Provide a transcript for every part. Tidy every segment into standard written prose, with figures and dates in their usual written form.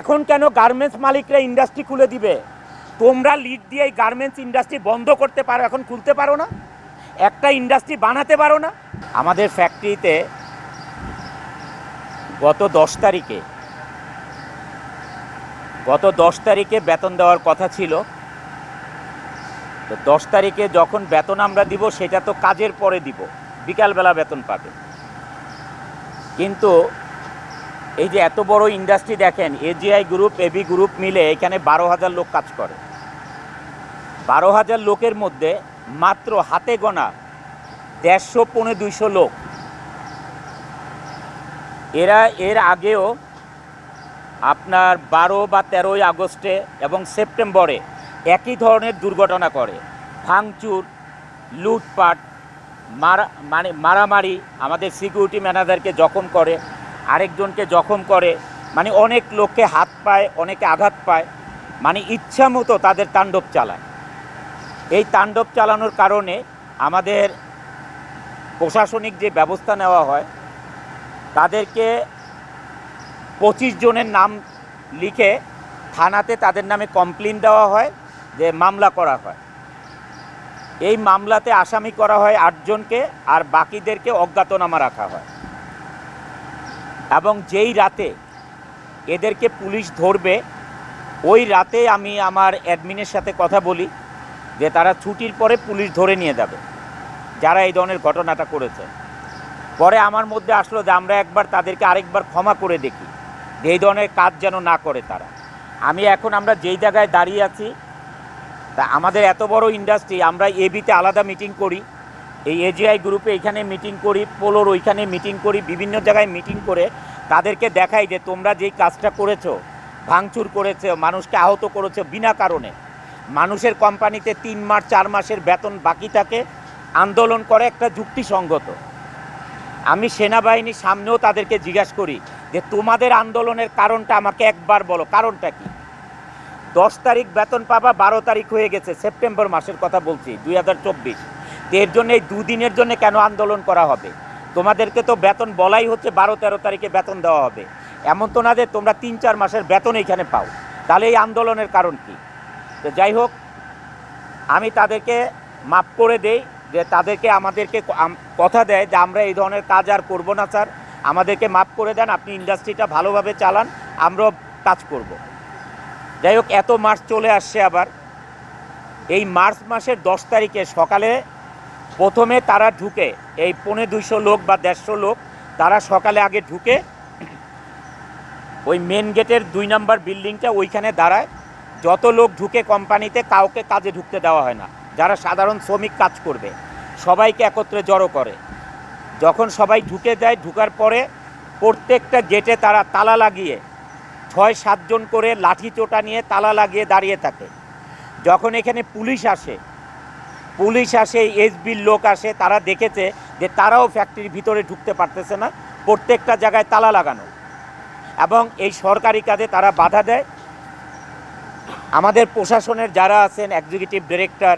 এখন কেন গার্মেন্টস মালিকরা ইন্ডাস্ট্রি খুলে দিবে? তোমরা লিড দিয়ে এই গার্মেন্টস ইন্ডাস্ট্রি বন্ধ করতে পারো, এখন খুলতে পারো না? একটা ইন্ডাস্ট্রি বানাতে পারো না? আমাদের ফ্যাক্টরিতে গত 10 তারিখে বেতন দেওয়ার কথা ছিল। তো 10 তারিখে যখন বেতন আমরা দিব সেটা তো কাজের পরে দিব, বিকালবেলা বেতন পাবে। কিন্তু এই যে এত বড় ইন্ডাস্ট্রি দেখেন, এজিআই গ্রুপ, এবি গ্রুপ মিলে এখানে 12,000 লোক কাজ করে। 12,000 লোকের মধ্যে মাত্র হাতে গোনা 150-200 লোক। এরা এর আগেও আপনার 12 বা 13 আগস্টে এবং সেপ্টেম্বরে একই ধরনের দুর্ঘটনা করে, ভাঙচুর, লুটপাট, মারামারি, আমাদের সিকিউরিটি ম্যানেজারকে জখম করে, আরেকজনকে জখম করে, মানে অনেক লোককে হাত পায়, অনেকে আঘাত পায়, মানে ইচ্ছা মতো তাদের তাণ্ডব চালায়। এই তাণ্ডব চালানোর কারণে আমাদের প্রশাসনিক যে ব্যবস্থা নেওয়া হয়, তাদেরকে 25 জনের নাম লিখে থানাতে তাদের নামে কমপ্লেন দেওয়া হয়, যে মামলা করা হয়। এই মামলাতে আসামি করা হয় 8 জনকে, আর বাকিদেরকে অজ্ঞাতনামা রাখা হয়। এবং যেই রাতে এদেরকে পুলিশ ধরবে, ওই রাতে আমি আমার অ্যাডমিনের সাথে কথা বলি যে তারা ছুটির পরে পুলিশ ধরে নিয়ে যাবে যারা এই ধরনের ঘটনাটা করেছে। পরে আমার মধ্যে আসলো যে আমরা একবার তাদেরকে আরেকবার ক্ষমা করে দেখি, যে এই ধরনের কাজ যেন না করে তারা। আমরা যেই জায়গায় দাঁড়িয়ে আছি, তা আমাদের এত বড় ইন্ডাস্ট্রি, আমরা এবিতে আলাদা মিটিং করি, এই এজিআই গ্রুপে এখানে মিটিং করি, পোলোর ওইখানে মিটিং করি, বিভিন্ন জায়গায় মিটিং করে তাদেরকে দেখাই যে তোমরা যেই কাজটা করেছো, ভাঙচুর করেছো, মানুষকে আহত করেছো বিনা কারণে, মানুষের কোম্পানিতে 3 মাস 4 মাসের বেতন বাকি থাকে, আন্দোলন করে একটা যুক্তিসঙ্গত। আমি সেনাবাহিনীর সামনেও তাদেরকে জিজ্ঞাসা করি যে তোমাদের আন্দোলনের কারণটা আমাকে একবার বলো, কারণটা কি? 10 তারিখ বেতন পাবা, 12 তারিখ হয়ে গেছে, সেপ্টেম্বর মাসের কথা বলছি 2024। এর জন্য এই 2 দিনের জন্য কেন আন্দোলন করা হবে? তোমাদেরকে তো বেতন বলাই হচ্ছে 12-13 তারিখে বেতন দেওয়া হবে, এমন তো না যে তোমরা 3-4 মাসের বেতন এখানে পাও। তাহলে এই আন্দোলনের কারণ কি? তো যাই হোক, আমি তাদেরকে মাফ করে দেই, যে তাদেরকে আমাদেরকে কথা দেয় যে আমরা এই ধরনের কাজ আর করব না স্যার, আমাদেরকে মাফ করে দেন, আপনি ইন্ডাস্ট্রিটা ভালোভাবে চালান, আমরাও কাজ করব। যাই হোক, এত মাস চলে আসছে। আবার এই মার্চ মাসের 10 তারিখে সকালে প্রথমে তারা ঢুকে, এই 250 লোক বা 150 লোক, তারা সকালে আগে ঢুকে ওই মেন গেটের 2 নম্বর বিল্ডিংটা, ওইখানে দাঁড়ায়। যত লোক ঢুকে কোম্পানিতে, কাউকে কাজে ঢুকতে দেওয়া হয় না, যারা সাধারণ শ্রমিক কাজ করবে সবাইকে একত্রে জড়ো করে। যখন সবাই ঢুকে যায়, ঢুকার পরে প্রত্যেকটা গেটে তারা তালা লাগিয়ে 6-7 জন করে লাঠি চোটা নিয়ে তালা লাগিয়ে দাঁড়িয়ে থাকে। যখন এখানে পুলিশ আসে, এসবির লোক আসে, তারা দেখেছে যে তারাও ফ্যাক্টরির ভিতরে ঢুকতে পারতেছে না, প্রত্যেকটা জায়গায় তালা লাগানো, এবং এই সরকারি কাজে তারা বাধা দেয়। আমাদের প্রশাসনের যারা আছেন, executive director,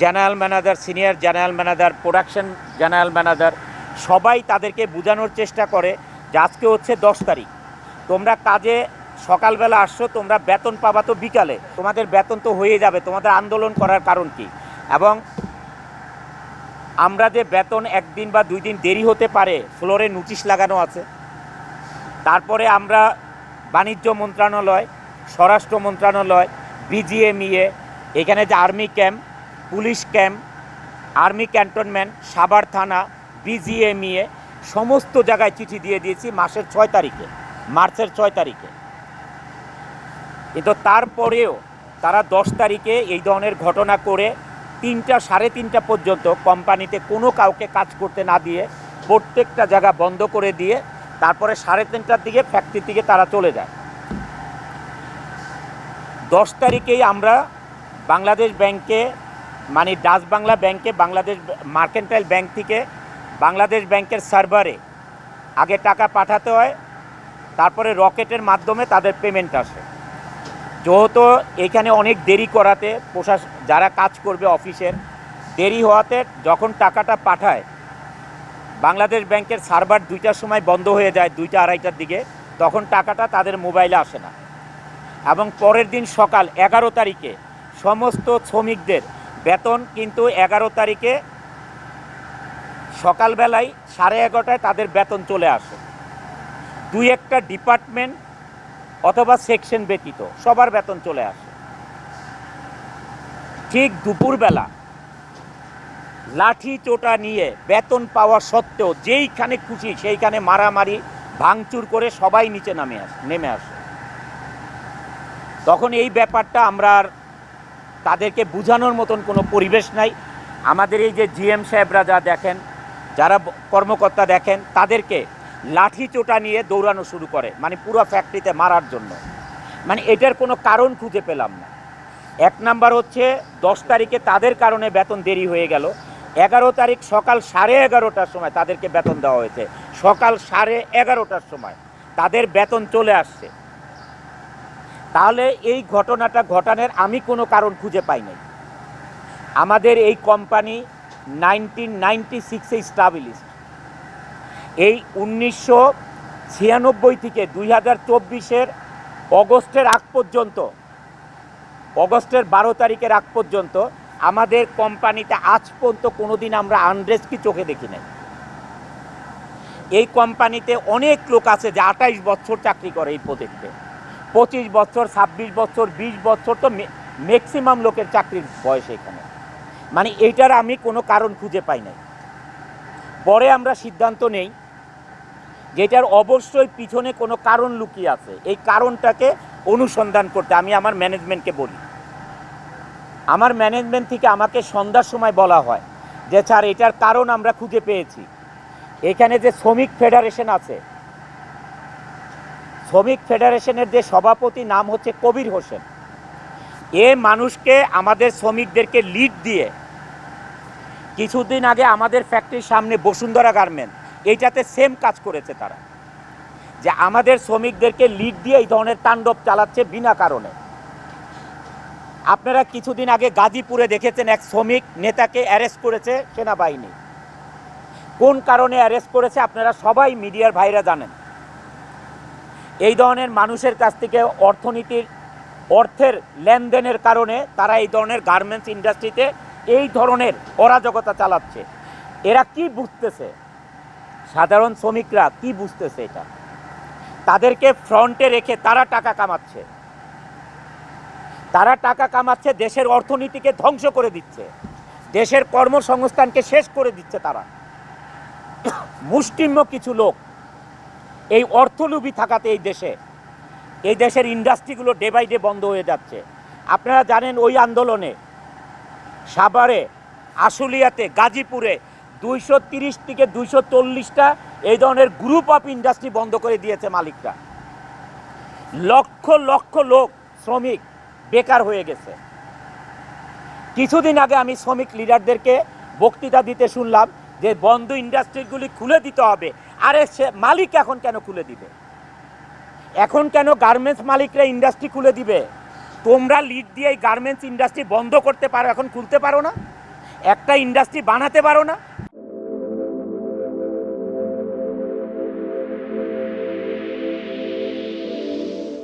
general manager, senior general manager, production general manager, সবাই তাদেরকে বোঝানোর চেষ্টা করে যে আজকে হচ্ছে 10 তারিখ, তোমরা কাজে সকালবেলা আসছো, তোমরা বেতন পাবা তো বিকালে, তোমাদের বেতন তো হয়ে যাবে, তোমাদের আন্দোলন করার কারণ কি? এবং আমরা যে বেতন 1 দিন বা 2 দিন দেরি হতে পারে, ফ্লোরে নোটিশ লাগানো আছে। তারপরে আমরা বাণিজ্য মন্ত্রণালয়, স্বরাষ্ট্র মন্ত্রণালয়, বিজিএমইএ, এখানে যে army camp, police camp, army cantonment, Savar থানা, বিজিএমইএ, সমস্ত জায়গায় চিঠি দিয়ে দিয়েছি মার্চের 6 তারিখে। কিন্তু তারপরেও তারা 10 তারিখে এই ধরনের ঘটনা করে 3টা-3:30 পর্যন্ত কোম্পানিতে কোনো কাউকে কাজ করতে না দিয়ে, প্রত্যেকটা জায়গা বন্ধ করে দিয়ে, তারপরে 3:30টার দিকে ফ্যাক্টরি থেকে তারা চলে যায়। 10 তারিখেই আমরা বাংলাদেশ ব্যাংকে, মানে ডাচ বাংলা ব্যাংকে, বাংলাদেশ মার্কেন্টাইল ব্যাংক থেকে বাংলাদেশ ব্যাংকের সার্ভারে আগে টাকা পাঠাতে হয়, তারপরে রকেটের মাধ্যমে তাদের পেমেন্ট আসে। যেহেতু এখানে অনেক দেরি করাতে, যারা কাজ করবে অফিসের দেরি হওয়াতে, যখন টাকাটা পাঠায়, বাংলাদেশ ব্যাংকের সার্ভার 2টার সময় বন্ধ হয়ে যায়, 2টা-2:30টার দিকে, তখন টাকাটা তাদের মোবাইলে আসে না। এবং পরের দিন সকাল 11 তারিখে সমস্ত শ্রমিকদের বেতন কিন্তু 11 তারিখে সকালবেলায় 11:30টায় তাদের বেতন চলে আসে। দুই একটা ডিপার্টমেন্ট অথবা সেকশন ব্যতীত সবার বেতন চলে আসে। ঠিক দুপুরবেলা লাঠি চোটা নিয়ে বেতন পাওয়া সত্ত্বেও যেইখানে খুশি সেইখানে মারামারি ভাঙচুর করে সবাই নিচে নেমে আসে। তখন এই ব্যাপারটা আমরা আর তাদেরকে বোঝানোর মতন কোনো পরিবেশ নাই। আমাদের এই যে জিএম সাহেবরা যা দেখেন, যারা কর্মকর্তা দেখেন, তাদেরকে লাঠি চোটা নিয়ে দৌড়ানো শুরু করে, মানে পুরো ফ্যাক্টরিতে মারার জন্য। মানে এটার কোনো কারণ খুঁজে পেলাম না। এক নাম্বার হচ্ছে 10 তারিখে তাদের কারণে বেতন দেরি হয়ে গেল। 11 তারিখ সকাল 11:30টার সময় তাদেরকে বেতন দেওয়া হয়েছে। সকাল 11:30টার সময় তাদের বেতন চলে আসছে। তাহলে এই ঘটনাটা ঘটানোর আমি কোনো কারণ খুঁজে পাই নাই। আমাদের এই কোম্পানি 1996-এ স্টাবলিশড। এই 1996 থেকে 2024-এর অগস্টের আগ পর্যন্ত, অগস্টের 12 তারিখের আগ পর্যন্ত আমাদের কোম্পানিতে আজ পর্যন্ত কোনো দিন আমরা আনরেস্ট কি চোখে দেখি নাই। এই কোম্পানিতে অনেক লোক আছে যে 28 বছর চাকরি করে এই প্রজেক্টে, 25 বছর, 26 বছর, 20 বছর, তো ম্যাক্সিমাম লোকের চাকরির বয়স এখানে। মানে এইটার আমি কোনো কারণ খুঁজে পাই নাই। পরে আমরা সিদ্ধান্ত নেই যেটার অবশ্যই পিছনে কোনো কারণ লুকিয়ে আছে। এই কারণটাকে অনুসন্ধান করতে আমি আমার ম্যানেজমেন্টকে বলি। আমার ম্যানেজমেন্ট থেকে আমাকে সন্ধ্যার সময় বলা হয় যে স্যার, এটার কারণ আমরা খুঁজে পেয়েছি। এখানে যে শ্রমিক ফেডারেশন আছে, শ্রমিক ফেডারেশনের যে সভাপতি নাম হচ্ছে কবির হোসেন, এ মানুষকে আমাদের শ্রমিকদেরকে লিড দিয়ে কিছুদিন আগে আমাদের ফ্যাক্টরির সামনে বসুন্ধরা গার্মেন্টস এইটাতে সেম কাজ করেছে তারা, যে আমাদের শ্রমিকদেরকে লিড দিয়ে এই ধরনের তাণ্ডব চালাচ্ছে বিনা কারণে। আপনারা কিছুদিন আগে গাজীপুরে দেখেছেন এক শ্রমিক নেতাকে অ্যারেস্ট করেছে সেনাবাহিনী। কোন কারণে অ্যারেস্ট করেছে আপনারা সবাই মিডিয়ার ভাইরা জানেন। এই ধরনের মানুষের কাছ থেকে অর্থের লেনদেনের কারণে তারা এই ধরনের গার্মেন্টস ইন্ডাস্ট্রিতে এই ধরনের অরাজকতা চালাচ্ছে। এরা কি বুঝতেছে? সাধারণ শ্রমিকরা কি বুঝতেছে? এটা তাদেরকে ফ্রন্টে রেখে তারা টাকা কামাচ্ছে। তারা টাকা কামাচ্ছে, দেশের অর্থনীতিকে ধ্বংস করে দিচ্ছে, দেশের কর্মসংস্থানকে শেষ করে দিচ্ছে তারা। মুষ্টিমেয় কিছু লোক এই অর্থলোভী থাকাতে এই দেশের ইন্ডাস্ট্রিগুলো ডে বাই ডে বন্ধ হয়ে যাচ্ছে। আপনারা জানেন ওই আন্দোলনে সাভারে, আশুলিয়াতে, গাজীপুরে 230 থেকে 240টা এই ধরনের গ্রুপ অফ ইন্ডাস্ট্রি বন্ধ করে দিয়েছে মালিকরা। লক্ষ লক্ষ লোক শ্রমিক বেকার হয়ে গেছে। কিছুদিন আগে আমি শ্রমিক লিডারদেরকে বক্তৃতা দিতে শুনলাম যে বন্ধ ইন্ডাস্ট্রিগুলি খুলে দিতে হবে। আরে সে মালিক এখন কেন খুলে দিবে? এখন কেন গার্মেন্টস মালিকরা ইন্ডাস্ট্রি খুলে দিবে? তোমরা লিড দিয়ে এই গার্মেন্টস ইন্ডাস্ট্রি বন্ধ করতে পারো, এখন খুলতে পারো না? একটা ইন্ডাস্ট্রি বানাতে পারো না?